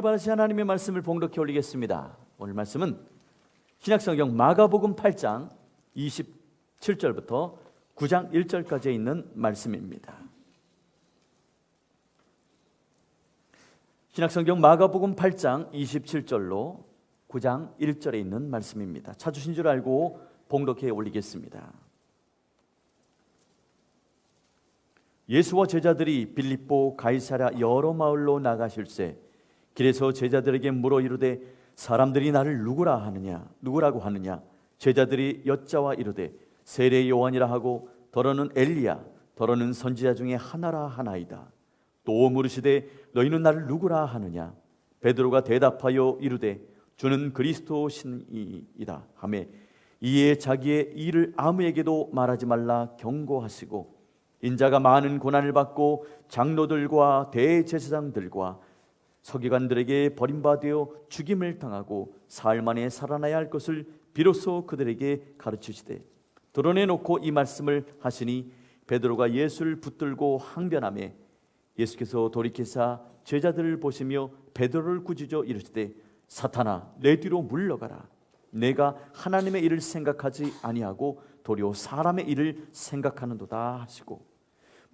받으신 하나님의 말씀을 봉독해 올리겠습니다. 오늘 말씀은 신약성경 마가복음 8장 27절부터 9장 1절까지 있는 말씀입니다. 신약성경 마가복음 8장 27절로 9장 1절에 있는 말씀입니다. 찾으신 줄 알고 봉독해 올리겠습니다. 예수와 제자들이 빌립보 가이사랴 여러 마을로 나가실새 길에서 제자들에게 물어 이르되 사람들이 나를 누구라고 하느냐 제자들이 여짜와 이르되 세례 요한이라 하고 더러는 엘리야 더러는 선지자 중에 하나라 하나이다. 또 물으시되 너희는 나를 누구라 하느냐 베드로가 대답하여 이르되 주는 그리스도시니이다 하매 이에 자기의 일을 아무에게도 말하지 말라 경고하시고 인자가 많은 고난을 받고 장로들과 대제사장들과 서기관들에게 버림받아 죽임을 당하고 사흘 만에 살아나야 할 것을 비로소 그들에게 가르치시되 드러내놓고 이 말씀을 하시니 베드로가 예수를 붙들고 항변하매 예수께서 돌이키사 제자들을 보시며 베드로를 꾸짖어 이르시되 사탄아 내 뒤로 물러가라 내가 하나님의 일을 생각하지 아니하고 도리어 사람의 일을 생각하는도다 하시고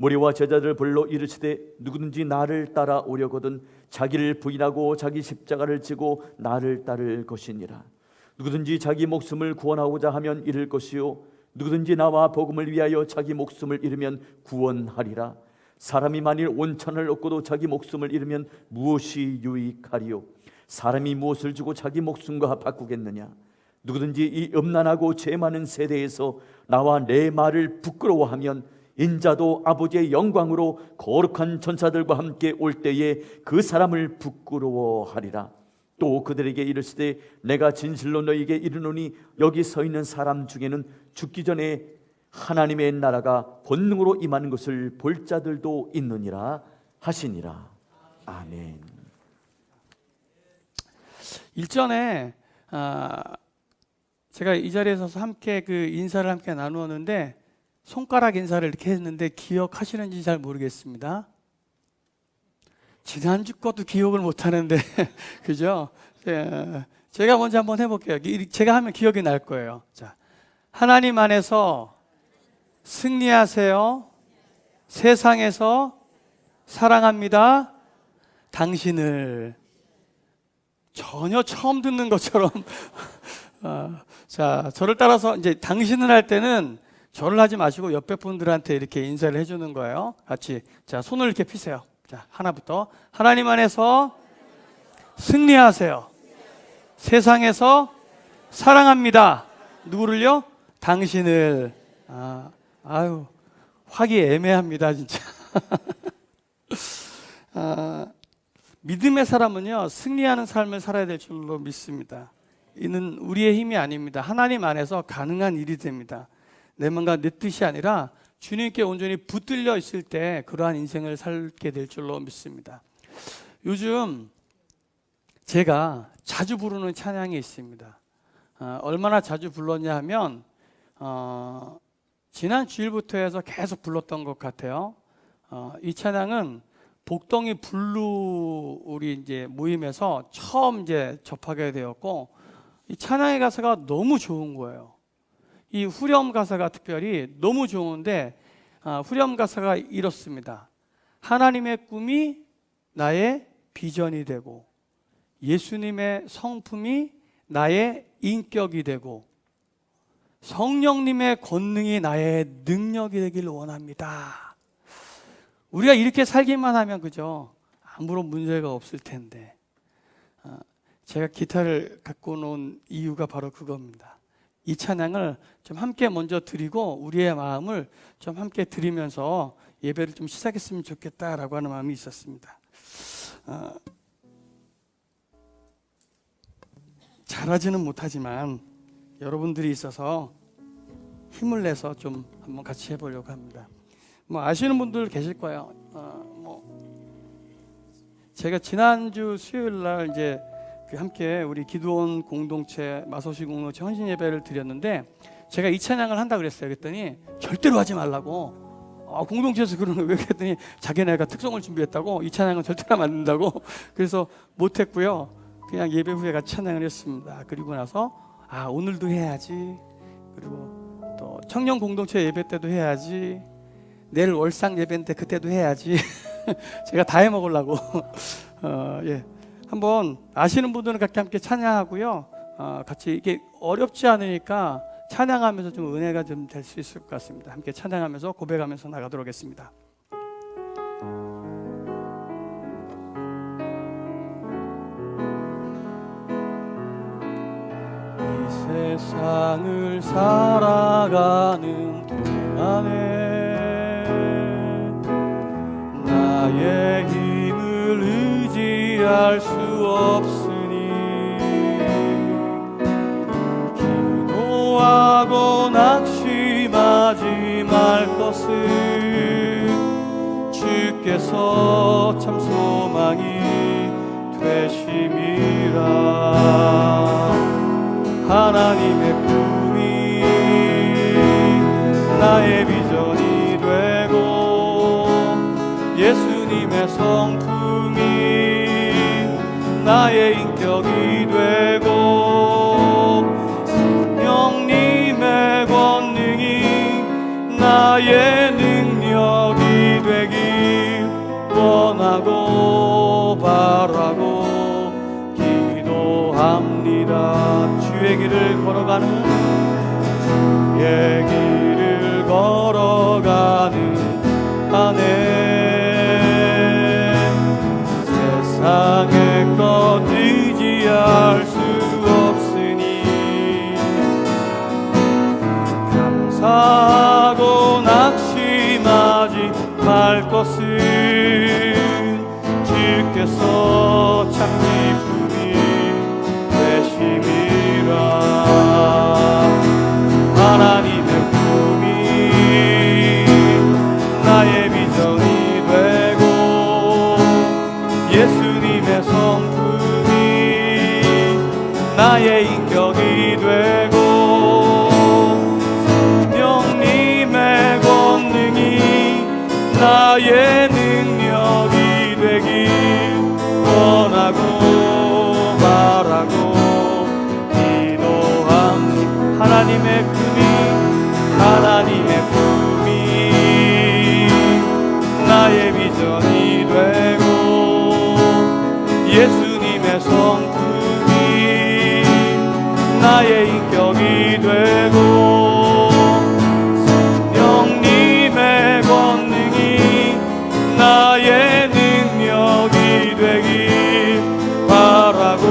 무리와 제자들을 불러 이르시되 누구든지 나를 따라오려거든 자기를 부인하고 자기 십자가를 지고 나를 따를 것이니라. 누구든지 자기 목숨을 구원하고자 하면 잃을 것이요 누구든지 나와 복음을 위하여 자기 목숨을 잃으면 구원하리라. 사람이 만일 온천을 얻고도 자기 목숨을 잃으면 무엇이 유익하리요 사람이 무엇을 주고 자기 목숨과 바꾸겠느냐. 누구든지 이 음란하고 죄 많은 세대에서 나와 내 말을 부끄러워하면 인자도 아버지의 영광으로 거룩한 천사들과 함께 올 때에 그 사람을 부끄러워하리라. 또 그들에게 이르시되 내가 진실로 너희에게 이르노니 여기 서 있는 사람 중에는 죽기 전에 하나님의 나라가 권능으로 임하는 것을 볼 자들도 있느니라 하시니라. 아멘. 일전에 제가 이 자리에 서서 함께 그 인사를 함께 나누었는데 손가락 인사를 이렇게 했는데 기억하시는지 잘 모르겠습니다. 지난주 것도 기억을 못하는데 그죠? 제가 먼저 한번 해볼게요. 제가 하면 기억이 날 거예요. 자, 하나님 안에서 승리하세요. 세상에서 사랑합니다. 당신을. 전혀 처음 듣는 것처럼 자, 저를 따라서 이제 당신을 할 때는 저를 하지 마시고 옆에 분들한테 이렇게 인사를 해주는 거예요. 같이. 자, 손을 이렇게 피세요. 자, 하나부터. 하나님 안에서 승리하세요. 세상에서 사랑합니다. 누구를요? 당신을. 아유, 하기 애매합니다, 진짜. 믿음의 사람은요, 승리하는 삶을 살아야 될 줄로 믿습니다. 이는 우리의 힘이 아닙니다. 하나님 안에서 가능한 일이 됩니다. 내 마음과 내 뜻이 아니라 주님께 온전히 붙들려 있을 때 그러한 인생을 살게 될 줄로 믿습니다. 요즘 제가 자주 부르는 찬양이 있습니다. 얼마나 자주 불렀냐 하면 지난 주일부터 해서 계속 불렀던 것 같아요. 이 찬양은 복덩이 블루 우리 이제 모임에서 처음 이제 접하게 되었고 이 찬양의 가사가 너무 좋은 거예요. 이 후렴 가사가 특별히 너무 좋은데 후렴 가사가 이렇습니다. 하나님의 꿈이 나의 비전이 되고 예수님의 성품이 나의 인격이 되고 성령님의 권능이 나의 능력이 되길 원합니다. 우리가 이렇게 살기만 하면 그죠? 아무런 문제가 없을 텐데 제가 기타를 갖고 놓은 이유가 바로 그겁니다. 이 찬양을 좀 함께 먼저 드리고 우리의 마음을 좀 함께 드리면서 예배를 좀 시작했으면 좋겠다라고 하는 마음이 있었습니다. 잘하지는 못하지만 여러분들이 있어서 힘을 내서 좀 한번 같이 해보려고 합니다. 뭐 아시는 분들 계실 거예요. 제가 지난주 수요일 날 이제 함께 우리 기도원 공동체 마소시 공동체 헌신 예배를 드렸는데 제가 이 찬양을 한다 그랬어요. 그랬더니 절대로 하지 말라고 공동체에서 그러는 거예요. 왜 그랬더니 자기네가 특송을 준비했다고 이 찬양은 절대로 안 된다고 그래서 못했고요. 그냥 예배 후에 같이 찬양을 했습니다. 그리고 나서 오늘도 해야지. 그리고 또 청년 공동체 예배 때도 해야지. 내일 월상 예배인데 그때도 해야지. 제가 다 해먹으려고. 예. 한번 아시는 분들은 함께 찬양하고요. 같이 이게 어렵지 않으니까 찬양하면서 좀 은혜가 좀 될 수 있을 것 같습니다. 함께 찬양하면서 고백하면서 나가도록 하겠습니다. 이 세상을 살아가는 동안에 나의 힘을 의지할 수 없으니 기도하고 낙심하지 말 것을 주께서 참 소망이 되심이라. 하나님의 꿈이 나의 비전이 되고 예수님의 성품이 나의 인격이 되고 성령님의 권능이 나의 능력이 되길 원하고 바라고 기도합니다. 주의 길을 걸어가는 한에 세상의 것 의지할 수 없으니 감사하고 낙심하지 말 것은 주께서 참 기쁨이 되심이라. 하나님의 꿈이 나의 비전이 되고 예수님의 성품이 나의 인격이 되고 성령님의 권능이 나의 능력이 되길 원하고 바라고 기도합니다. 하나님의 꿈이 나의 비전이 되고 예수님의 성품이 나의 인격이 되고 성령님의 권능이 나의 능력이 되길 바라고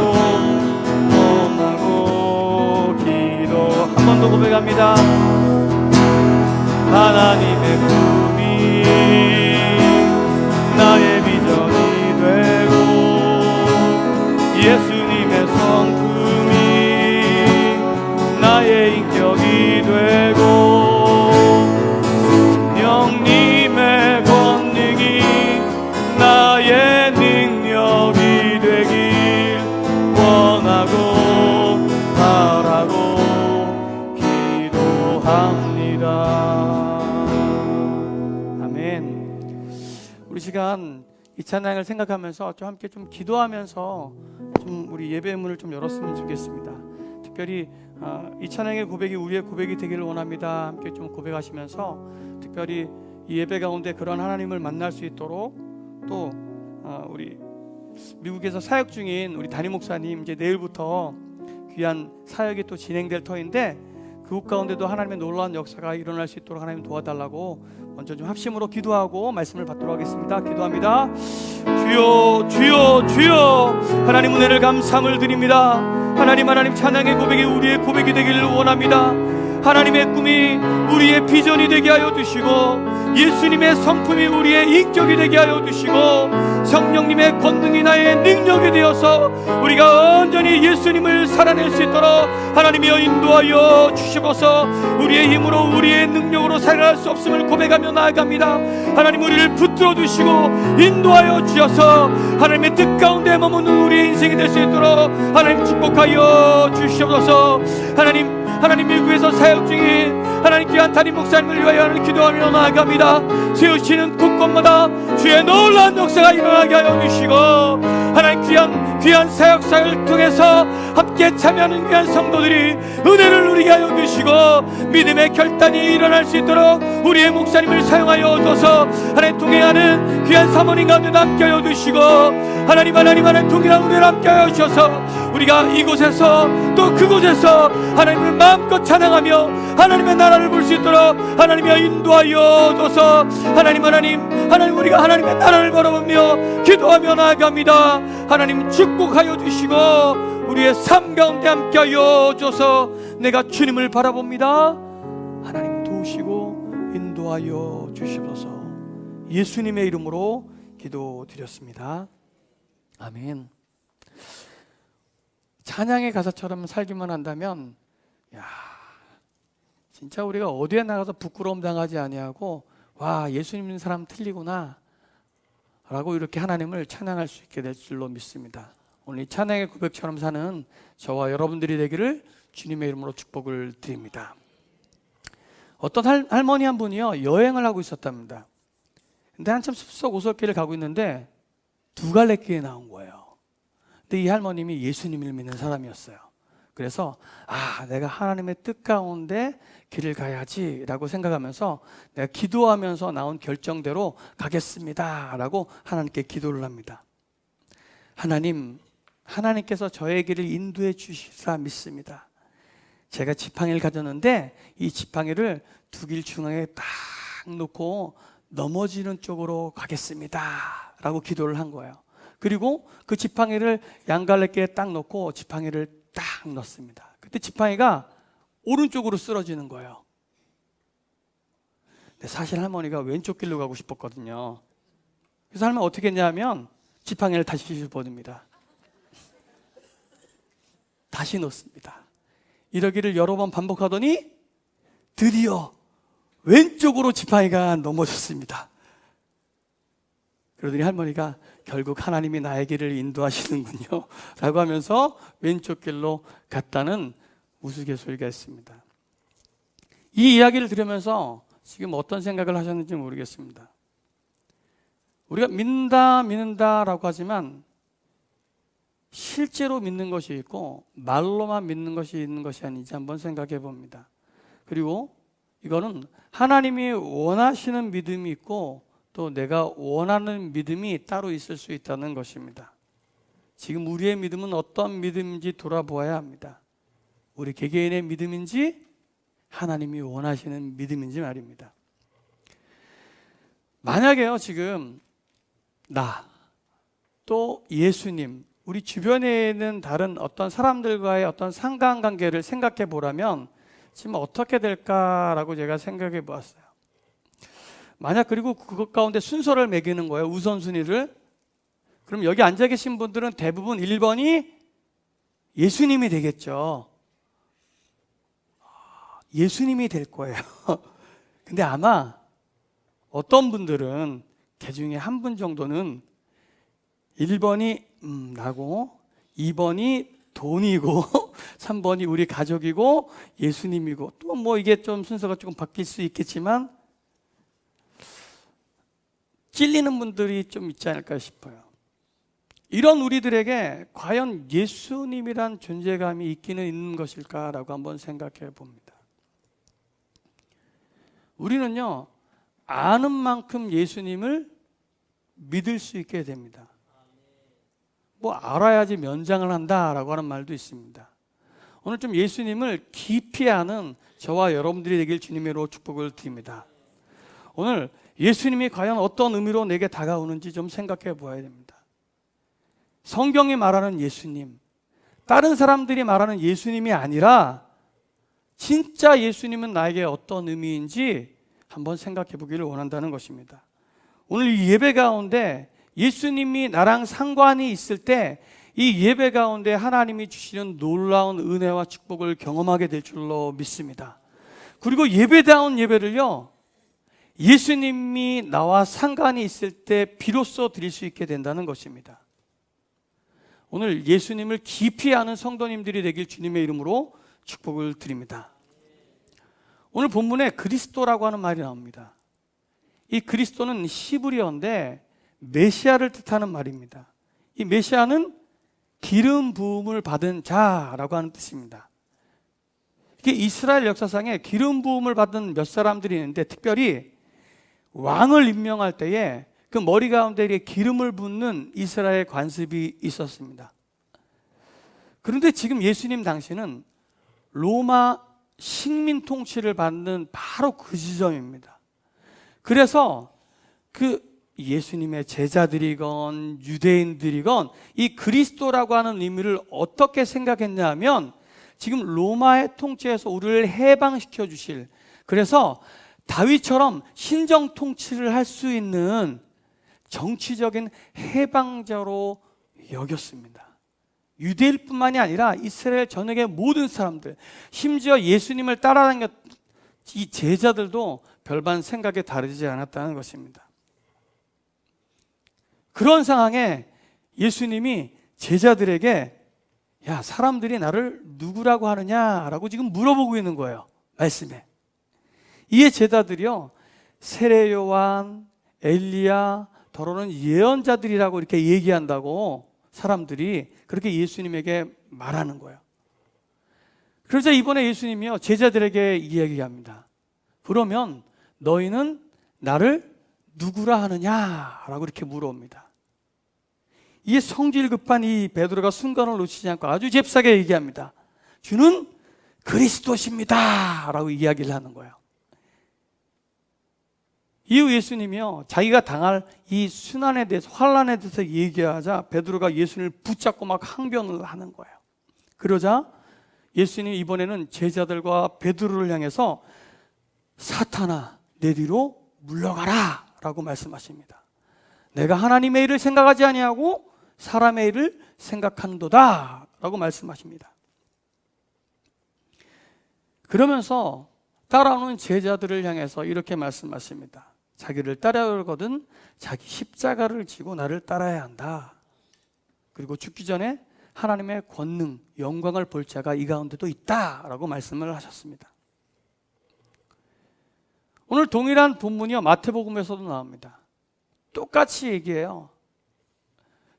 원하고 기도. 한 번 더 고백합니다. 하나님의 꿈이 나의 비전이 되고 예수님의 성품이 나의 인격이 되고 성령님의 권능이 나의 능력이 되길 원하고 바라고 기도합니다. 우리 시간 이 찬양을 생각하면서 좀 함께 좀 기도하면서 좀 우리 예배의 문을 좀 열었으면 좋겠습니다. 특별히 이 찬양의 고백이 우리의 고백이 되기를 원합니다. 함께 좀 고백하시면서 특별히 이 예배 가운데 그런 하나님을 만날 수 있도록 또 우리 미국에서 사역 중인 우리 담임 목사님 이제 내일부터 귀한 사역이 또 진행될 터인데 그곳 가운데도 하나님의 놀라운 역사가 일어날 수 있도록 하나님 도와달라고 먼저 좀 합심으로 기도하고 말씀을 받도록 하겠습니다. 기도합니다. 주여 주여 주여 하나님 은혜를 감사함을 드립니다. 하나님 찬양의 고백이 우리의 고백이 되기를 원합니다. 하나님의 꿈이 우리의 비전이 되게 하여 주시고 예수님의 성품이 우리의 인격이 되게 하여 주시고 성령님의 권능이 나의 능력이 되어서 우리가 온전히 예수님을 살아낼 수 있도록 하나님이여 인도하여 주시옵소서. 우리의 힘으로 우리의 능력으로 살아갈 수 없음을 고백하며 나아갑니다. 하나님 우리를 붙들어 주시고 인도하여 주셔서 하나님의 뜻 가운데 머무는 우리의 인생이 될 수 있도록 하나님 축복하여 주시옵소서. 하나님 하나님 미국에서 사역 중인 하나님 귀한 담임 목사님을 위하여 하나님 기도하며 나아갑니다. 세우시는 곳곳마다 주의 놀라운 역사가 일어나게 하여 주시고 하나님 귀한 사역사를 통해서 함께 참여하는 귀한 성도들이 은혜를 누리게 하여 주시고 믿음의 결단이 일어날 수 있도록 우리의 목사님을 사용하여 줘서 하나님 동행하는 귀한 사모님 가운데 함께 하여 주시고 하나님 동일한 은혜를 함께 하여 주셔서 우리가 이곳에서 또 그곳에서 하나님을 마음껏 찬양하며 하나님의 나라를 볼 수 있도록 하나님이 인도하여 줘서 하나님 우리가 하나님의 나라를 바라보며 기도하며 나아갑니다. 하나님 축복하여 주시고 우리의 삶 가운데 함께하여 줘서 내가 주님을 바라봅니다. 하나님 도우시고 인도하여 주시옵소서. 예수님의 이름으로 기도드렸습니다. 아멘. 찬양의 가사처럼 살기만 한다면 진짜 우리가 어디에 나가서 부끄러움 당하지 아니하고 와 예수님 믿는 사람 틀리구나 라고 이렇게 하나님을 찬양할 수 있게 될 줄로 믿습니다. 오늘 이 찬양의 고백처럼 사는 저와 여러분들이 되기를 주님의 이름으로 축복을 드립니다. 어떤 할머니 한 분이요 여행을 하고 있었답니다. 근데 한참 숲속 오솔길을 가고 있는데 두 갈래 길에 나온 거예요. 근데 이 할머님이 예수님을 믿는 사람이었어요. 그래서 내가 하나님의 뜻 가운데 길을 가야지 라고 생각하면서 내가 기도하면서 나온 결정대로 가겠습니다 라고 하나님께 기도를 합니다. 하나님께서 저의 길을 인도해 주시리라 믿습니다. 제가 지팡이를 가졌는데 이 지팡이를 두 길 중앙에 딱 놓고 넘어지는 쪽으로 가겠습니다 라고 기도를 한 거예요. 그리고 그 지팡이를 양갈래길에 딱 놓고 지팡이를 딱 넣습니다. 그때 지팡이가 오른쪽으로 쓰러지는 거예요. 근데 사실 할머니가 왼쪽 길로 가고 싶었거든요. 그래서 할머니 어떻게 했냐면 지팡이를 다시 집어듭니다. 다시 넣습니다. 이러기를 여러 번 반복하더니 드디어 왼쪽으로 지팡이가 넘어졌습니다. 그러더니 할머니가 결국 하나님이 나의 길을 인도하시는군요 라고 하면서 왼쪽 길로 갔다는 우스갯소리가 있습니다. 이 이야기를 들으면서 지금 어떤 생각을 하셨는지 모르겠습니다. 우리가 믿는다라고 하지만 실제로 믿는 것이 있고 말로만 믿는 것이 있는 것이 아닌지 한번 생각해 봅니다. 그리고 이거는 하나님이 원하시는 믿음이 있고 또 내가 원하는 믿음이 따로 있을 수 있다는 것입니다. 지금 우리의 믿음은 어떤 믿음인지 돌아보아야 합니다. 우리 개개인의 믿음인지 하나님이 원하시는 믿음인지 말입니다. 만약에요 지금 나 또 예수님 우리 주변에 있는 다른 어떤 사람들과의 어떤 상관관계를 생각해 보라면 지금 어떻게 될까라고 제가 생각해 보았어요. 만약 그리고 그것 가운데 순서를 매기는 거예요. 우선순위를. 그럼 여기 앉아 계신 분들은 대부분 1번이 예수님이 되겠죠. 예수님이 될 거예요. 근데 아마 어떤 분들은 그 중에 한 분 정도는 1번이 나고 2번이 돈이고 3번이 우리 가족이고 예수님이고 또 뭐 이게 좀 순서가 조금 바뀔 수 있겠지만 찔리는 분들이 좀 있지 않을까 싶어요. 이런 우리들에게 과연 예수님이란 존재감이 있기는 있는 것일까라고 한번 생각해 봅니다. 우리는요 아는 만큼 예수님을 믿을 수 있게 됩니다. 뭐 알아야지 면장을 한다라고 하는 말도 있습니다. 오늘 좀 예수님을 깊이 아는 저와 여러분들이 되길 주님으로 축복을 드립니다. 오늘 예수님이 과연 어떤 의미로 내게 다가오는지 좀 생각해 보아야 됩니다. 성경이 말하는 예수님, 다른 사람들이 말하는 예수님이 아니라 진짜 예수님은 나에게 어떤 의미인지 한번 생각해 보기를 원한다는 것입니다. 오늘 이 예배 가운데 예수님이 나랑 상관이 있을 때 이 예배 가운데 하나님이 주시는 놀라운 은혜와 축복을 경험하게 될 줄로 믿습니다. 그리고 예배다운 예배를요 예수님이 나와 상관이 있을 때 비로소 드릴 수 있게 된다는 것입니다. 오늘 예수님을 깊이 아는 성도님들이 되길 주님의 이름으로 축복을 드립니다. 오늘 본문에 그리스도라고 하는 말이 나옵니다. 이 그리스도는 히브리어인데 메시아를 뜻하는 말입니다. 이 메시아는 기름 부음을 받은 자라고 하는 뜻입니다. 이게 이스라엘 역사상에 기름 부음을 받은 몇 사람들이 있는데, 특별히 왕을 임명할 때에 그 머리 가운데 기름을 붓는 이스라엘 관습이 있었습니다. 그런데 지금 예수님 당시는 로마 식민 통치를 받는 바로 그 지점입니다. 그래서 그 예수님의 제자들이건 유대인들이건 이 그리스도라고 하는 의미를 어떻게 생각했냐 하면, 지금 로마의 통치에서 우리를 해방시켜 주실, 그래서 다윗처럼 신정 통치를 할 수 있는 정치적인 해방자로 여겼습니다. 유대일 뿐만이 아니라 이스라엘 전역의 모든 사람들, 심지어 예수님을 따라다녔 이 제자들도 별반 생각이 다르지 않았다는 것입니다. 그런 상황에 예수님이 제자들에게 야, 사람들이 나를 누구라고 하느냐라고 지금 물어보고 있는 거예요. 말씀에. 이에 제자들이요, 세례 요한, 엘리야, 더러는 예언자들이라고 이렇게 얘기한다고 사람들이 그렇게 예수님에게 말하는 거예요. 그러자 이번에 예수님이요, 제자들에게 이야기합니다. 그러면 너희는 나를 누구라 하느냐라고 이렇게 물어옵니다. 이 성질 급한 이 베드로가 순간을 놓치지 않고 아주 잽싸게 얘기합니다. 주는 그리스도십니다 라고 이야기를 하는 거예요. 이후 예수님이요, 자기가 당할 이 순환에 대해서, 환란에 대해서 얘기하자 베드로가 예수님을 붙잡고 막 항변을 하는 거예요. 그러자 예수님 이번에는 제자들과 베드로를 향해서 사탄아, 내 뒤로 물러가라 라고 말씀하십니다. 내가 하나님의 일을 생각하지 아니하고 사람의 일을 생각한도다 라고 말씀하십니다. 그러면서 따라오는 제자들을 향해서 이렇게 말씀하십니다. 자기를 따라오거든 자기 십자가를 지고 나를 따라야 한다. 그리고 죽기 전에 하나님의 권능, 영광을 볼 자가 이 가운데도 있다라고 말씀을 하셨습니다. 오늘 동일한 본문이요, 마태복음에서도 나옵니다. 똑같이 얘기해요.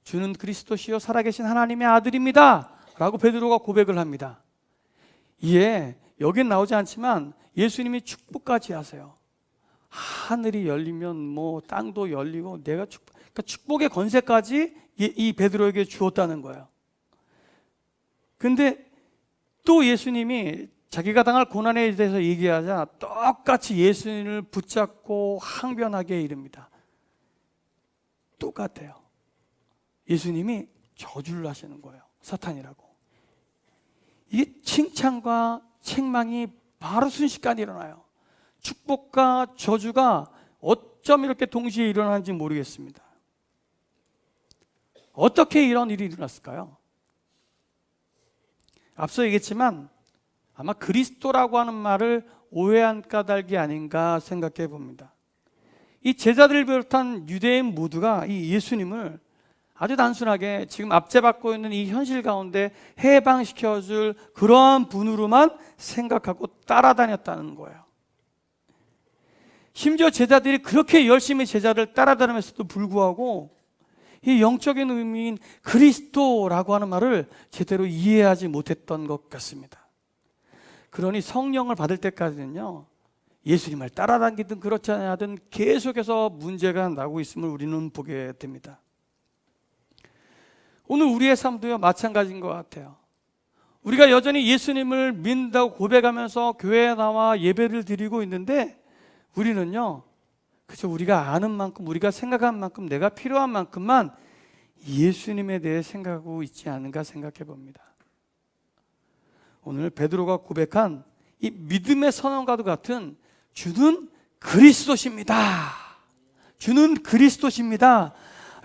주는 그리스도시요 살아계신 하나님의 아들입니다 라고 베드로가 고백을 합니다. 이에 여긴 나오지 않지만 예수님이 축복까지 하세요. 하늘이 열리면 뭐 땅도 열리고 내가 그러니까 축복의 권세까지 이 베드로에게 주었다는 거예요. 근데 또 예수님이 자기가 당할 고난에 대해서 얘기하자 똑같이 예수님을 붙잡고 항변하게 이릅니다. 똑같아요. 예수님이 저주를 하시는 거예요. 사탄이라고. 이게 칭찬과 책망이 바로 순식간에 일어나요. 축복과 저주가 어쩜 이렇게 동시에 일어나는지 모르겠습니다. 어떻게 이런 일이 일어났을까요? 앞서 얘기했지만 아마 그리스도라고 하는 말을 오해한 까닭이 아닌가 생각해 봅니다. 이 제자들을 비롯한 유대인 모두가 이 예수님을 아주 단순하게 지금 압제받고 있는 이 현실 가운데 해방시켜줄 그러한 분으로만 생각하고 따라다녔다는 거예요. 심지어 제자들이 그렇게 열심히 제자를 따라다니면서도 불구하고 이 영적인 의미인 그리스도라고 하는 말을 제대로 이해하지 못했던 것 같습니다. 그러니 성령을 받을 때까지는요, 예수님을 따라다니든 그렇지 않든 계속해서 문제가 나고 있음을 우리는 보게 됩니다. 오늘 우리의 삶도요 마찬가지인 것 같아요. 우리가 여전히 예수님을 믿는다고 고백하면서 교회에 나와 예배를 드리고 있는데 우리는요, 그저 우리가 아는 만큼, 우리가 생각한 만큼, 내가 필요한 만큼만 예수님에 대해 생각하고 있지 않은가 생각해 봅니다. 오늘 베드로가 고백한 이 믿음의 선언과도 같은 주는 그리스도십니다. 주는 그리스도십니다.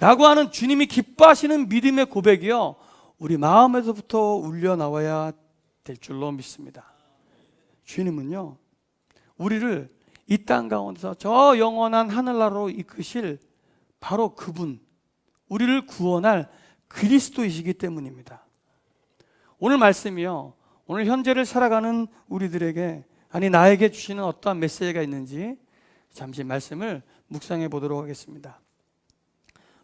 라고 하는 주님이 기뻐하시는 믿음의 고백이요, 우리 마음에서부터 울려 나와야 될 줄로 믿습니다. 주님은요, 우리를 이 땅 가운데서 저 영원한 하늘나라로 이끄실 바로 그분, 우리를 구원할 그리스도이시기 때문입니다. 오늘 말씀이요, 오늘 현재를 살아가는 우리들에게, 아니 나에게 주시는 어떠한 메시지가 있는지 잠시 말씀을 묵상해 보도록 하겠습니다.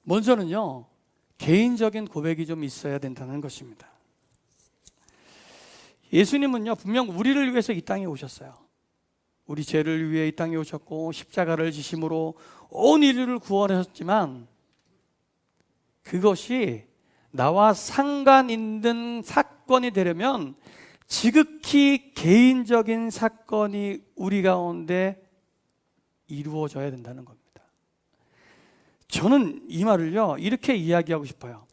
먼저는요, 개인적인 고백이 좀 있어야 된다는 것입니다. 예수님은요, 분명 우리를 위해서 이 땅에 오셨어요. 우리 죄를 위해 이 땅에 오셨고 십자가를 지심으로 온 인류를 구원하셨지만, 그것이 나와 상관 있는 사건이 되려면 지극히 개인적인 사건이 우리 가운데 이루어져야 된다는 겁니다. 저는 이 말을요, 이렇게 이야기하고 싶어요.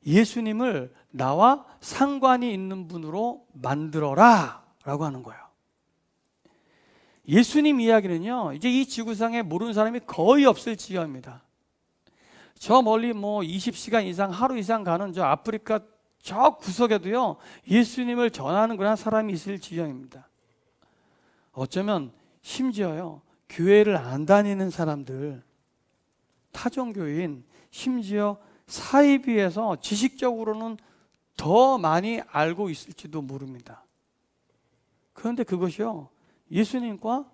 예수님을 나와 상관이 있는 분으로 만들어라 라고 하는 거예요. 예수님 이야기는요, 이제 이 지구상에 모르는 사람이 거의 없을 지경입니다. 저 멀리 20시간 이상, 하루 이상 가는 저 아프리카 저 구석에도요, 예수님을 전하는 그런 사람이 있을 지경입니다. 어쩌면 심지어요, 교회를 안 다니는 사람들, 타종교인, 심지어 사이비에서 지식적으로는 더 많이 알고 있을지도 모릅니다. 그런데 그것이요, 예수님과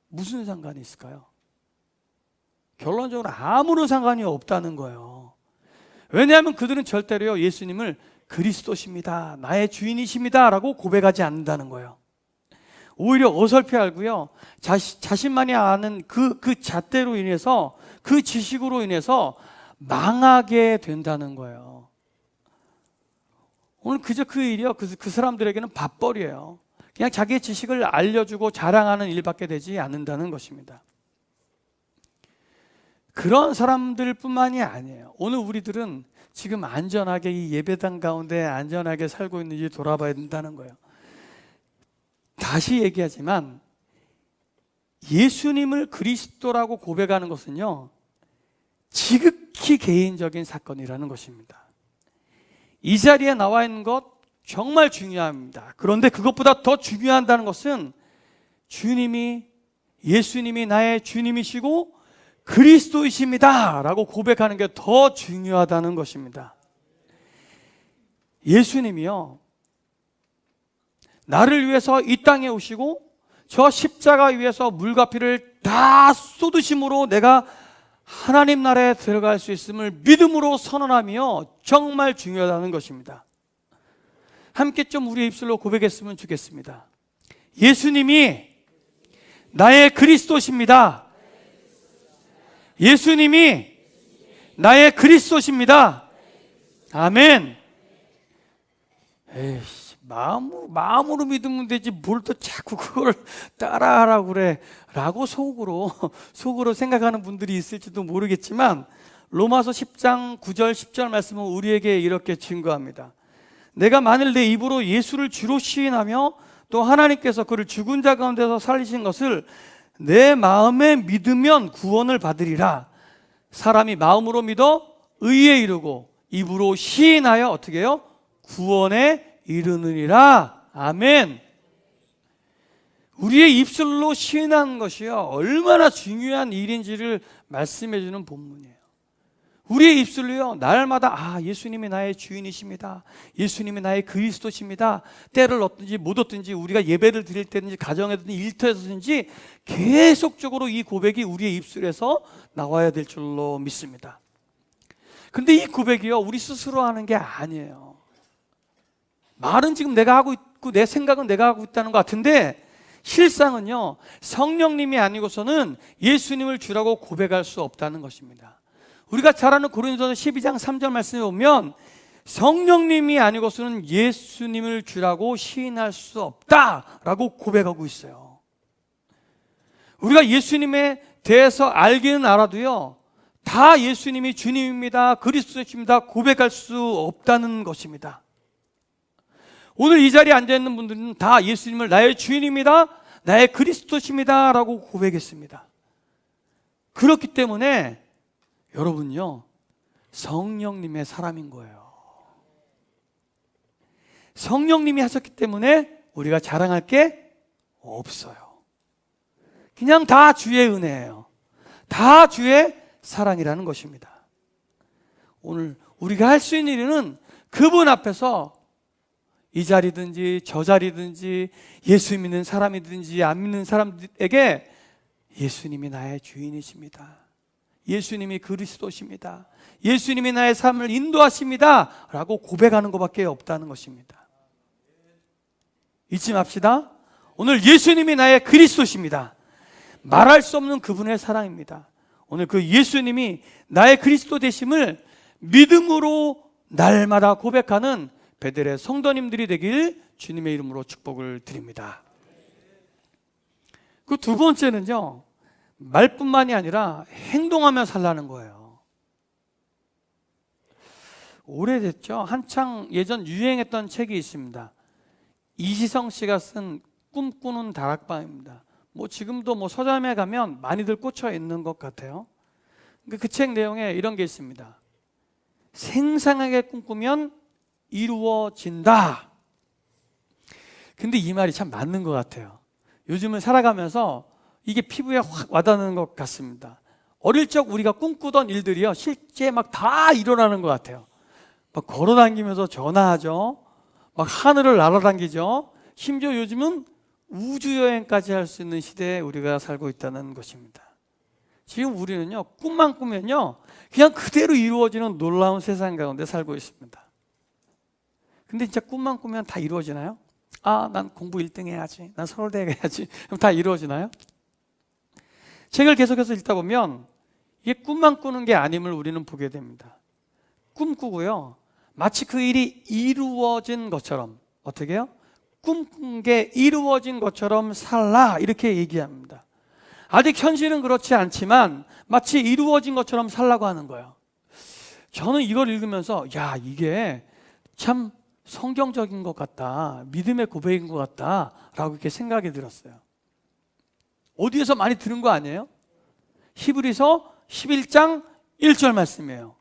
무슨 상관이 있을까요? 결론적으로 아무런 상관이 없다는 거예요. 왜냐하면 그들은 절대로요, 예수님을 그리스도십니다, 나의 주인이십니다 라고 고백하지 않는다는 거예요. 오히려 어설피 알고요, 자신만이 아는 그 잣대로 인해서, 그 지식으로 인해서 망하게 된다는 거예요. 오늘 그저 그 일이요, 그 사람들에게는 밥벌이에요. 그냥 자기의 지식을 알려주고 자랑하는 일밖에 되지 않는다는 것입니다. 그런 사람들 뿐만이 아니에요. 오늘 우리들은 지금 안전하게 이 예배당 가운데 안전하게 살고 있는지 돌아봐야 된다는 거예요. 다시 얘기하지만 예수님을 그리스도라고 고백하는 것은요, 지극히 개인적인 사건이라는 것입니다. 이 자리에 나와 있는 것 정말 중요합니다. 그런데 그것보다 더 중요하다는 것은 예수님이 나의 주님이시고 그리스도이십니다 라고 고백하는 게 더 중요하다는 것입니다. 예수님이요, 나를 위해서 이 땅에 오시고 저 십자가 위에서 물과 피를 다 쏟으심으로 내가 하나님 나라에 들어갈 수 있음을 믿음으로 선언하며 정말 중요하다는 것입니다. 함께 좀 우리의 입술로 고백했으면 좋겠습니다. 예수님이 나의 그리스도십니다. 예수님이 나의 그리스도십니다. 아멘. 에이씨, 마음으로 믿으면 되지 뭘 또 자꾸 그걸 따라하라고 그래 라고 속으로 생각하는 분들이 있을지도 모르겠지만, 로마서 10장 9절 10절 말씀은 우리에게 이렇게 증거합니다. 내가 만일 내 입으로 예수를 주로 시인하며 또 하나님께서 그를 죽은 자 가운데서 살리신 것을 내 마음에 믿으면 구원을 받으리라. 사람이 마음으로 믿어 의에 이르고 입으로 시인하여 어떻게 해요? 구원에 이르느니라. 아멘. 우리의 입술로 시인하는 것이요, 얼마나 중요한 일인지를 말씀해 주는 본문이에요. 우리의 입술로요, 날마다 예수님이 나의 주인이십니다, 예수님이 나의 그리스도십니다, 때를 얻든지 못 얻든지 우리가 예배를 드릴 때든지 가정에든지 일터에서든지 계속적으로 이 고백이 우리의 입술에서 나와야 될 줄로 믿습니다. 근데 이 고백이요, 우리 스스로 하는 게 아니에요. 말은 지금 내가 하고 있고 내 생각은 내가 하고 있다는 것 같은데, 실상은요, 성령님이 아니고서는 예수님을 주라고 고백할 수 없다는 것입니다. 우리가 잘 아는 고린도서 12장 3절 말씀에 보면 성령님이 아니고서는 예수님을 주라고 시인할 수 없다라고 고백하고 있어요. 우리가 예수님에 대해서 알기는 알아도요, 다 예수님이 주님입니다, 그리스도십니다 고백할 수 없다는 것입니다. 오늘 이 자리에 앉아있는 분들은 다 예수님을 나의 주인입니다, 나의 그리스도십니다 라고 고백했습니다. 그렇기 때문에 여러분요, 성령님의 사람인 거예요. 성령님이 하셨기 때문에 우리가 자랑할 게 없어요. 그냥 다 주의 은혜예요. 다 주의 사랑이라는 것입니다. 오늘 우리가 할 수 있는 일은 그분 앞에서 이 자리든지 저 자리든지 예수 믿는 사람이든지 안 믿는 사람에게 예수님이 나의 주인이십니다. 예수님이 그리스도십니다. 예수님이 나의 삶을 인도하십니다 라고 고백하는 것밖에 없다는 것입니다. 잊지 맙시다. 오늘 예수님이 나의 그리스도십니다. 말할 수 없는 그분의 사랑입니다. 오늘 그 예수님이 나의 그리스도 되심을 믿음으로 날마다 고백하는 베델의 성도님들이 되길 주님의 이름으로 축복을 드립니다. 그 두 번째는요, 말뿐만이 아니라 행동하며 살라는 거예요. 오래됐죠? 한창 예전 유행했던 책이 있습니다. 이시성 씨가 쓴 꿈꾸는 다락방입니다. 지금도 서점에 가면 많이들 꽂혀 있는 것 같아요. 그 책 내용에 이런 게 있습니다. 생생하게 꿈꾸면 이루어진다. 근데 이 말이 참 맞는 것 같아요. 요즘은 살아가면서 이게 피부에 확 와닿는 것 같습니다. 어릴 적 우리가 꿈꾸던 일들이요, 실제 막 다 일어나는 것 같아요. 막 걸어 다니면서 전화하죠. 막 하늘을 날아다니죠. 심지어 요즘은 우주여행까지 할 수 있는 시대에 우리가 살고 있다는 것입니다. 지금 우리는요, 꿈만 꾸면요, 그냥 그대로 이루어지는 놀라운 세상 가운데 살고 있습니다. 근데 진짜 꿈만 꾸면 다 이루어지나요? 난 공부 1등 해야지. 난 서울대 가야지. 그럼 다 이루어지나요? 책을 계속해서 읽다 보면 이게 꿈만 꾸는 게 아님을 우리는 보게 됩니다. 꿈꾸고요, 마치 그 일이 이루어진 것처럼, 어떻게 해요? 꿈꾼 게 이루어진 것처럼 살라, 이렇게 얘기합니다. 아직 현실은 그렇지 않지만 마치 이루어진 것처럼 살라고 하는 거예요. 저는 이걸 읽으면서 이게 참 성경적인 것 같다, 믿음의 고백인 것 같다 라고 이렇게 생각이 들었어요. 어디에서 많이 들은 거 아니에요? 히브리서 11장 1절 말씀이에요.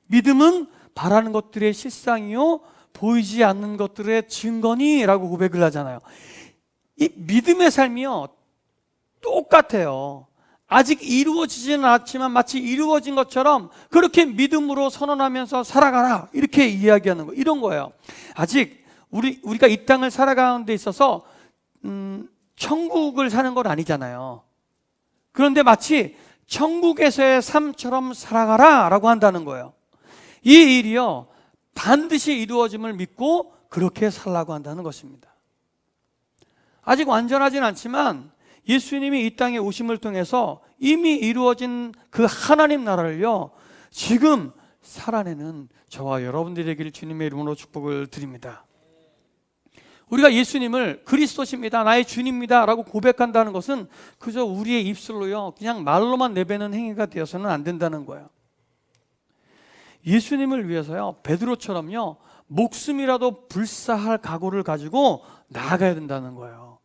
믿음은 바라는 것들의 실상이요 보이지 않는 것들의 증거니 라고 고백을 하잖아요. 이 믿음의 삶이요 똑같아요. 아직 이루어지지는 않았지만 마치 이루어진 것처럼 그렇게 믿음으로 선언하면서 살아가라, 이렇게 이야기하는 거, 이런 거예요. 아직 우리가 이 땅을 살아가는 데 있어서 천국을 사는 건 아니잖아요. 그런데 마치 천국에서의 삶처럼 살아가라 라고 한다는 거예요. 이 일이요 반드시 이루어짐을 믿고 그렇게 살라고 한다는 것입니다. 아직 완전하진 않지만 예수님이 이 땅에 오심을 통해서 이미 이루어진 그 하나님 나라를요 지금 살아내는 저와 여러분들이 되기를 주님의 이름으로 축복을 드립니다. 우리가 예수님을 그리스도십니다, 나의 주님입니다 라고 고백한다는 것은 그저 우리의 입술로요 그냥 말로만 내뱉는 행위가 되어서는 안 된다는 거예요. 예수님을 위해서요 베드로처럼요 목숨이라도 불사할 각오를 가지고 나아가야 된다는 거예요.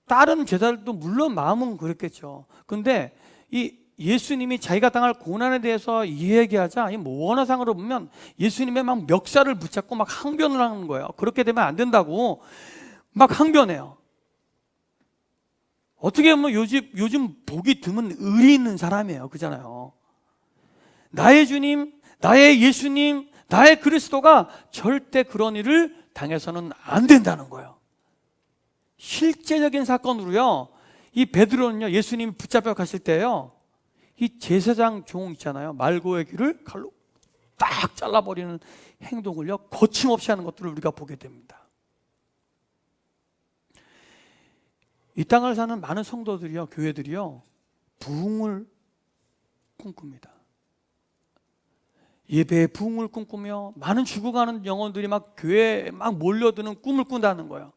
다른 제자들도 물론 마음은 그랬겠죠. 근데 이 예수님이 자기가 당할 고난에 대해서 이야기하자 원어상으로 보면 예수님의 막 멱살을 붙잡고 막 항변을 하는 거예요. 그렇게 되면 안 된다고 막 항변해요. 어떻게 보면 요즘 복이 드문 의리 있는 사람이에요. 그잖아요. 나의 주님, 나의 예수님, 나의 그리스도가 절대 그런 일을 당해서는 안 된다는 거예요. 실제적인 사건으로요 이 베드로는요 예수님이 붙잡혀 가실 때요 이 제사장 종 있잖아요, 말고의 귀를 칼로 딱 잘라버리는 행동을요 거침없이 하는 것들을 우리가 보게 됩니다. 이 땅을 사는 많은 성도들이요, 교회들이요 부흥을 꿈꿉니다. 예배의 부흥을 꿈꾸며 많은 죽어가는 영혼들이 막 교회에 막 몰려드는 꿈을 꾼다는 거예요.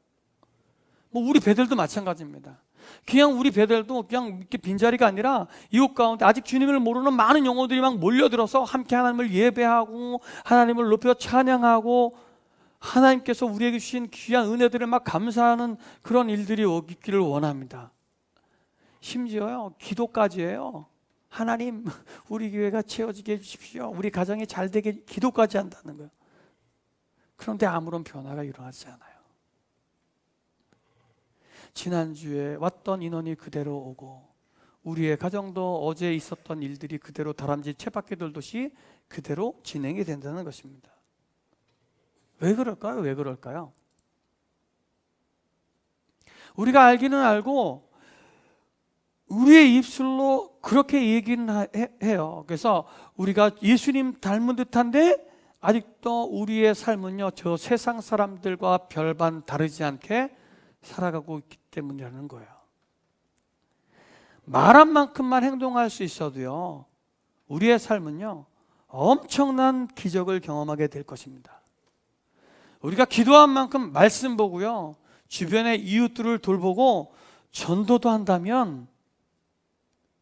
우리 배들도 마찬가지입니다. 그냥 우리 배들도 그냥 이렇게 빈자리가 아니라 이곳 가운데 아직 주님을 모르는 많은 영혼들이 막 몰려들어서 함께 하나님을 예배하고 하나님을 높여 찬양하고 하나님께서 우리에게 주신 귀한 은혜들을 막 감사하는 그런 일들이 있기를 원합니다. 심지어요 기도까지 해요. 하나님 우리 교회가 채워지게 해주십시오, 우리 가정이 잘 되게 기도까지 한다는 거예요. 그런데 아무런 변화가 일어나지 않아요. 지난주에 왔던 인원이 그대로 오고 우리의 가정도 어제 있었던 일들이 그대로 다람쥐 쳇바퀴 돌듯이 그대로 진행이 된다는 것입니다. 왜 그럴까요? 왜 그럴까요? 우리가 알기는 알고 우리의 입술로 그렇게 얘기는 해요. 그래서 우리가 예수님 닮은 듯한데 아직도 우리의 삶은요, 저 세상 사람들과 별반 다르지 않게 살아가고 있기 때문이라는 거예요. 말한 만큼만 행동할 수 있어도요, 우리의 삶은요, 엄청난 기적을 경험하게 될 것입니다. 우리가 기도한 만큼 말씀 보고요, 주변의 이웃들을 돌보고 전도도 한다면,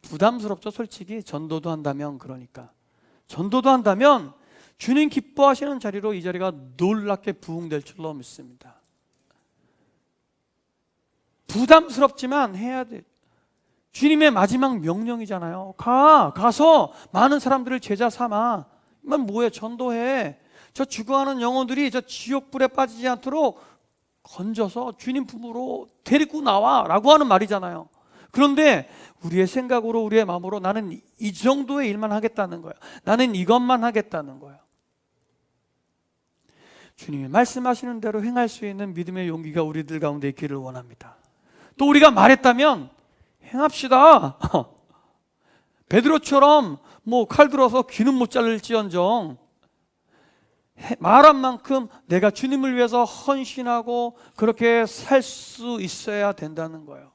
부담스럽죠, 솔직히. 전도도 한다면, 그러니까 전도도 한다면 주님 기뻐하시는 자리로 이 자리가 놀랍게 부흥될 줄로 믿습니다. 부담스럽지만 해야 돼. 주님의 마지막 명령이잖아요. 가서 많은 사람들을 제자 삼아. 이건 뭐해? 전도해. 저 죽어가는 영혼들이 저 지옥불에 빠지지 않도록 건져서 주님 품으로 데리고 나와 라고 하는 말이잖아요. 그런데 우리의 생각으로, 우리의 마음으로 나는 이 정도의 일만 하겠다는 거예요. 나는 이것만 하겠다는 거예요. 주님이 말씀하시는 대로 행할 수 있는 믿음의 용기가 우리들 가운데 있기를 원합니다. 또 우리가 말했다면 행합시다. 베드로처럼 칼 들어서 귀는 못 자를지언정 말한 만큼 내가 주님을 위해서 헌신하고 그렇게 살 수 있어야 된다는 거예요.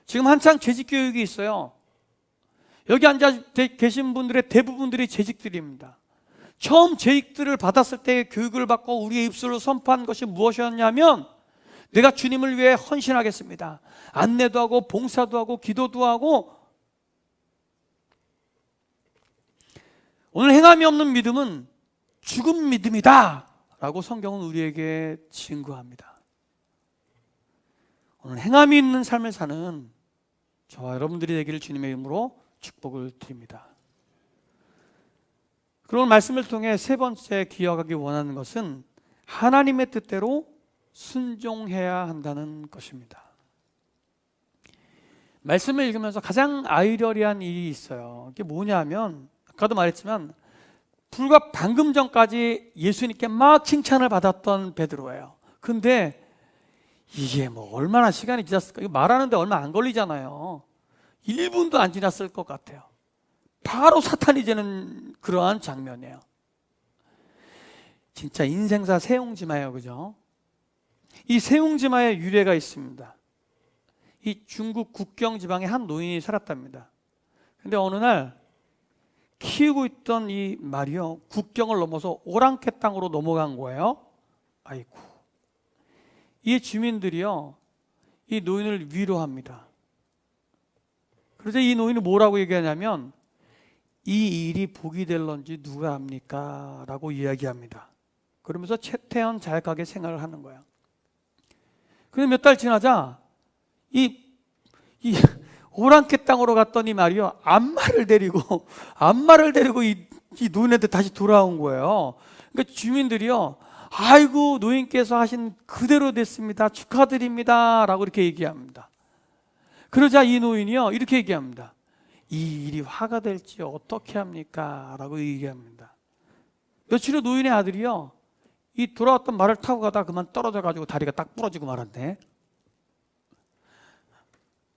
지금 한창 재직교육이 있어요. 여기 앉아 계신 분들의 대부분들이 재직들입니다. 처음 재직들을 받았을 때 교육을 받고 우리의 입술로 선포한 것이 무엇이었냐면, 내가 주님을 위해 헌신하겠습니다. 안내도 하고 봉사도 하고 기도도 하고. 오늘 행함이 없는 믿음은 죽은 믿음이다 라고 성경은 우리에게 증거합니다. 오늘 행함이 있는 삶을 사는 저와 여러분들이 되기를 주님의 이름으로 축복을 드립니다. 그런 말씀을 통해 세 번째 기억하기 원하는 것은 하나님의 뜻대로 순종해야 한다는 것입니다. 말씀을 읽으면서 가장 아이러리한 일이 있어요. 이게 뭐냐면, 아까도 말했지만 불과 방금 전까지 예수님께 막 칭찬을 받았던 베드로예요. 근데 이게 얼마나 시간이 지났을까? 이거 말하는데 얼마 안 걸리잖아요. 1분도 안 지났을 것 같아요. 바로 사탄이 되는 그러한 장면이에요. 진짜 인생사 세옹지마예요, 그죠? 이 세옹지마의 유래가 있습니다. 이 중국 국경 지방에 한 노인이 살았답니다. 근데 어느 날 키우고 있던 이 말이요, 국경을 넘어서 오랑캐 땅으로 넘어간 거예요. 아이고. 이 주민들이요, 이 노인을 위로합니다. 그래서 이 노인이 뭐라고 얘기하냐면, 이 일이 복이 될런지 누가 압니까? 라고 이야기합니다. 그러면서 최태원 잘 가게 생각을 하는 거예요. 그런데 몇 달 지나자 이 오랑캐 땅으로 갔더니 말이요, 안마를 데리고 이 노인한테 다시 돌아온 거예요. 그러니까 주민들이요, 아이고 노인께서 하신 그대로 됐습니다. 축하드립니다. 라고 이렇게 얘기합니다. 그러자 이 노인이요, 이렇게 얘기합니다. 이 일이 화가 될지 어떻게 합니까? 라고 얘기합니다. 며칠 후 노인의 아들이요, 이 돌아왔던 말을 타고 가다가 그만 떨어져가지고 다리가 딱 부러지고 말았네.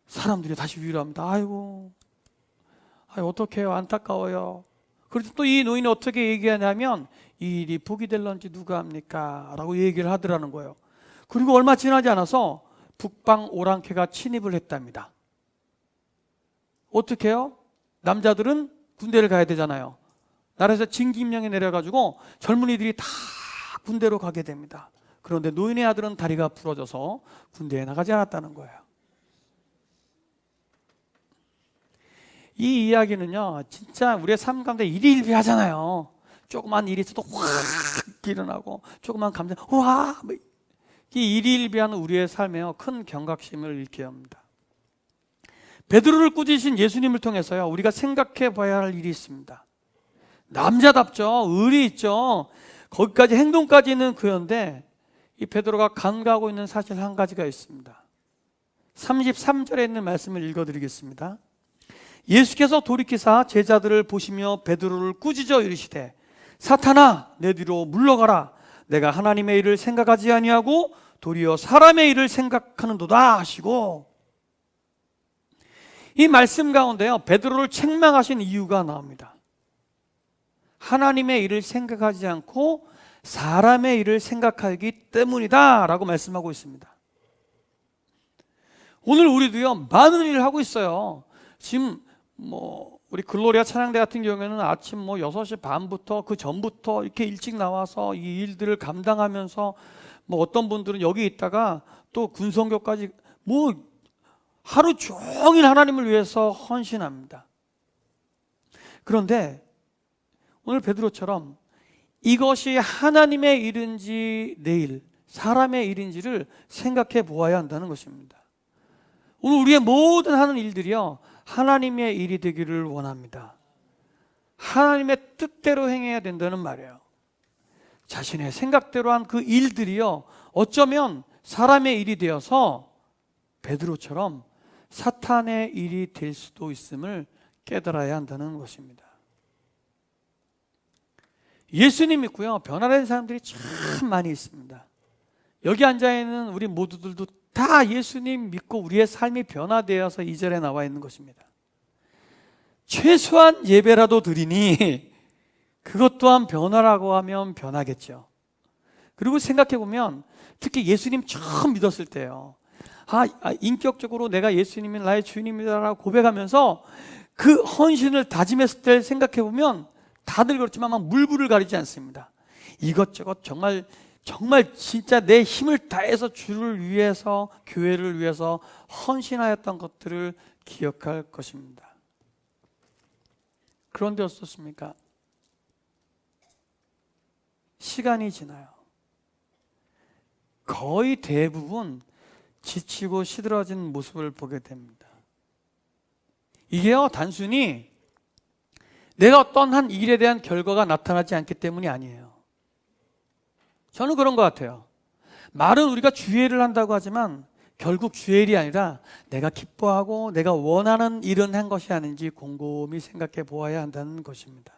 사람들이 다시 위로합니다. 아이고 어떡해요, 안타까워요. 그래서 또 이 노인이 어떻게 얘기하냐면, 이 일이 복이 될런지 누가 합니까? 라고 얘기를 하더라는 거예요. 그리고 얼마 지나지 않아서 북방 오랑캐가 침입을 했답니다. 어떻게 해요? 남자들은 군대를 가야 되잖아요. 나라에서 징집령이 내려가지고 젊은이들이 다 군대로 가게 됩니다. 그런데 노인의 아들은 다리가 부러져서 군대에 나가지 않았다는 거예요. 이 이야기는요, 진짜 우리의 삶 가운데 일희일비하잖아요. 조그만 일이 있어도 확 일어나고, 조그만 감정 와, 이 일희일비한 우리의 삶에요, 큰 경각심을 잃게 합니다. 베드로를 꾸짖으신 예수님을 통해서요, 우리가 생각해 봐야 할 일이 있습니다. 남자답죠, 의리 있죠, 거기까지 행동까지 있는 그런데 이 베드로가 간과하고 있는 사실 한 가지가 있습니다. 33절에 있는 말씀을 읽어드리겠습니다. 예수께서 돌이키사 제자들을 보시며 베드로를 꾸짖어 이르시되, 사탄아 내 뒤로 물러가라, 내가 하나님의 일을 생각하지 아니하고 도리어 사람의 일을 생각하는도다 하시고, 이 말씀 가운데요, 베드로를 책망하신 이유가 나옵니다. 하나님의 일을 생각하지 않고 사람의 일을 생각하기 때문이다 라고 말씀하고 있습니다. 오늘 우리도요, 많은 일을 하고 있어요. 지금 우리 글로리아 찬양대 같은 경우에는 아침 6시 반부터 그 전부터 이렇게 일찍 나와서 이 일들을 감당하면서 어떤 분들은 여기 있다가 또 군성교까지 하루 종일 하나님을 위해서 헌신합니다. 그런데 오늘 베드로처럼 이것이 하나님의 일인지 내일 사람의 일인지를 생각해 보아야 한다는 것입니다. 오늘 우리의 모든 하는 일들이요, 하나님의 일이 되기를 원합니다. 하나님의 뜻대로 행해야 된다는 말이에요. 자신의 생각대로 한 그 일들이요, 어쩌면 사람의 일이 되어서 베드로처럼 사탄의 일이 될 수도 있음을 깨달아야 한다는 것입니다. 예수님 믿고요, 변화된 사람들이 참 많이 있습니다. 여기 앉아있는 우리 모두들도 다 예수님 믿고 우리의 삶이 변화되어서 이 절에 나와 있는 것입니다. 최소한 예배라도 드리니 그것 또한 변화라고 하면 변하겠죠. 그리고 생각해 보면 특히 예수님 처음 믿었을 때요, 인격적으로 내가 예수님이 나의 주님이다라고 고백하면서 그 헌신을 다짐했을 때 생각해 보면 다들 그렇지만 막 물불을 가리지 않습니다. 이것저것 정말 진짜 내 힘을 다해서 주를 위해서, 교회를 위해서 헌신하였던 것들을 기억할 것입니다. 그런데 어떻습니까? 시간이 지나요. 거의 대부분 지치고 시들어진 모습을 보게 됩니다. 이게요, 단순히 내가 어떤 한 일에 대한 결과가 나타나지 않기 때문이 아니에요. 저는 그런 것 같아요. 말은 우리가 주일을 한다고 하지만 결국 주일이 아니라 내가 기뻐하고 내가 원하는 일은 한 것이 아닌지 곰곰이 생각해 보아야 한다는 것입니다.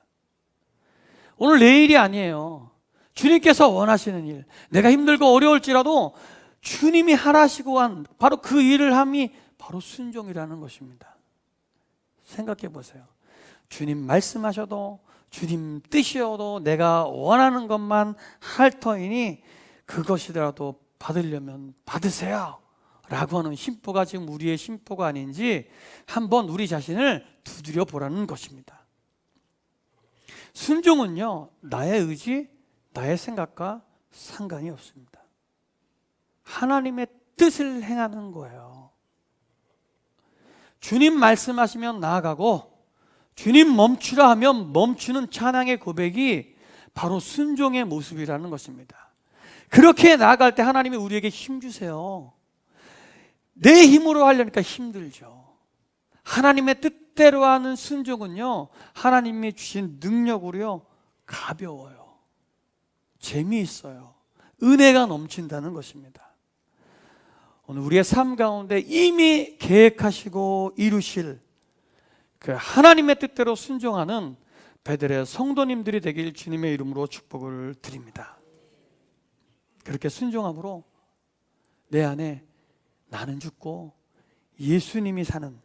오늘 내 일이 아니에요. 주님께서 원하시는 일, 내가 힘들고 어려울지라도 주님이 하라시고 한 바로 그 일을 함이 바로 순종이라는 것입니다. 생각해 보세요. 주님 말씀하셔도, 주님 뜻이어도 내가 원하는 것만 할 터이니 그것이더라도 받으려면 받으세요 라고 하는 심보가 지금 우리의 심보가 아닌지 한번 우리 자신을 두드려 보라는 것입니다. 순종은요, 나의 의지, 나의 생각과 상관이 없습니다. 하나님의 뜻을 행하는 거예요. 주님 말씀하시면 나아가고, 주님 멈추라 하면 멈추는 찬양의 고백이 바로 순종의 모습이라는 것입니다. 그렇게 나아갈 때 하나님이 우리에게 힘 주세요. 내 힘으로 하려니까 힘들죠. 하나님의 뜻대로 하는 순종은요, 하나님이 주신 능력으로요, 가벼워요. 재미있어요. 은혜가 넘친다는 것입니다. 오늘 우리의 삶 가운데 이미 계획하시고 이루실 그 하나님의 뜻대로 순종하는 베들의 성도님들이 되길 주님의 이름으로 축복을 드립니다. 그렇게 순종함으로 내 안에 나는 죽고 예수님이 사는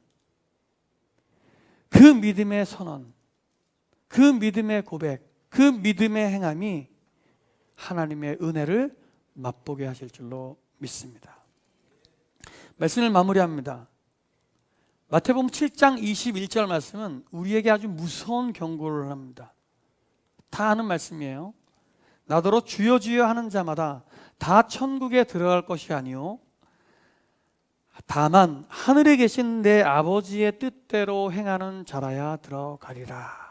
그 믿음의 선언, 그 믿음의 고백, 그 믿음의 행함이 하나님의 은혜를 맛보게 하실 줄로 믿습니다. 말씀을 마무리합니다. 마태복음 7장 21절 말씀은 우리에게 아주 무서운 경고를 합니다. 다 아는 말씀이에요. 나더러 주여 주여 하는 자마다 다 천국에 들어갈 것이 아니요 다만 하늘에 계신 내 아버지의 뜻대로 행하는 자라야 들어가리라.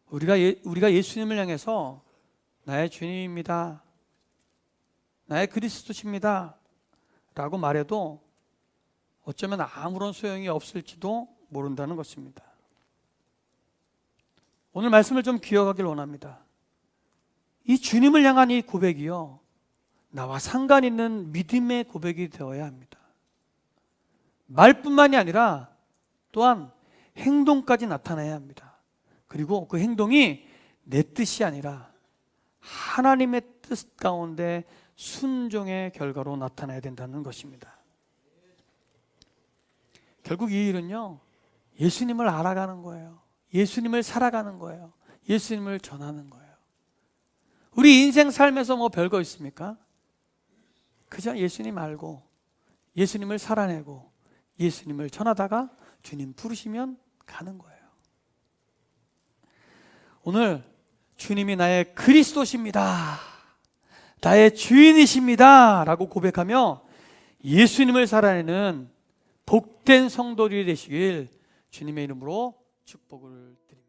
우리가 예수님을 향해서 나의 주님입니다, 나의 그리스도십니다 라고 말해도 어쩌면 아무런 소용이 없을지도 모른다는 것입니다. 오늘 말씀을 좀 기억하길 원합니다. 이 주님을 향한 이 고백이요, 나와 상관 있는 믿음의 고백이 되어야 합니다. 말뿐만이 아니라 또한 행동까지 나타나야 합니다. 그리고 그 행동이 내 뜻이 아니라 하나님의 뜻 가운데 순종의 결과로 나타나야 된다는 것입니다. 결국 이 일은요, 예수님을 알아가는 거예요. 예수님을 살아가는 거예요. 예수님을 전하는 거예요. 우리 인생 삶에서 뭐 별거 있습니까? 그저 예수님 알고 예수님을 살아내고 예수님을 전하다가 주님 부르시면 가는 거예요. 오늘 주님이 나의 그리스도십니다, 나의 주인이십니다 라고 고백하며 예수님을 살아내는 복된 성도들이 되시길 주님의 이름으로 축복을 드립니다.